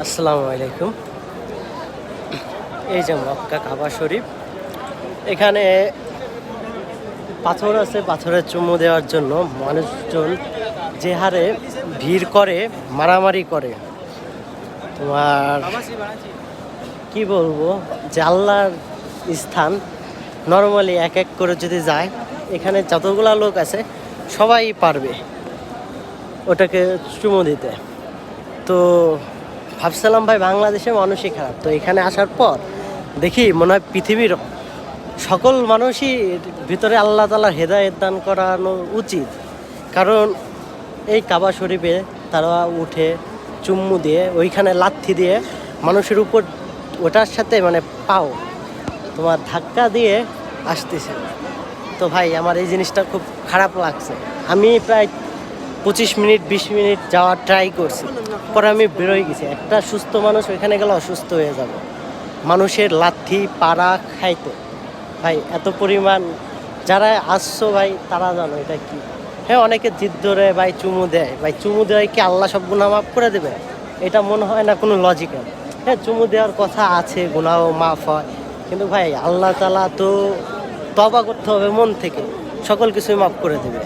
আসসালামু আলাইকুম। এই যে মক্কা কাবা শরীফ, এখানে পাথর আছে, পাথরের চুমু দেওয়ার জন্য মানুষজন যে হারে ভিড় করে, মারামারি করে, তোমার কি বলবো, যে আল্লাহর স্থান নর্মালি এক এক করে যদি যায়, এখানে যতগুলা লোক আছে সবাই পারবে ওটাকে চুমু দিতে। তো ভাবছিলাম ভাই বাংলাদেশে মানুষই খারাপ, তো এখানে আসার পর দেখি মনে হয় পৃথিবীর সকল মানুষই ভিতরে আল্লাহ তাআলার হেদায়েত দান করানো উচিত। কারণ এই কাবা শরীফে তারা উঠে চুম্মু দিয়ে, ওইখানে লাথি দিয়ে মানুষের উপর ওটার সাথে মানে পাও তোমার ধাক্কা দিয়ে আসতেছে। তো ভাই আমার এই জিনিসটা খুব খারাপ লাগছে। আমি প্রায় 25 মিনিট 20 মিনিট যাওয়ার ট্রাই করছি, পরে আমি বেরোয় গেছি। একটা সুস্থ মানুষ ওইখানে গেলে অসুস্থ হয়ে যাবে মানুষের লাথি পাড়া খাইতে। ভাই এত পরিমাণ যারা আসছো ভাই তারা জানো এটা কি। হ্যাঁ, অনেকে জিদ ধরে ভাই চুমু দেয়, ভাই চুমু দেওয়ায় কি আল্লাহ সব গুনাহ মাফ করে দেবে? এটা মনে হয় না কোনো লজিক্যাল। হ্যাঁ, চুমু দেওয়ার কথা আছে, গুনাহ মাফ হয়, কিন্তু ভাই আল্লাহ তাআলা তো তওবা করতে হবে মন থেকে, সকল কিছুই মাফ করে দেবে।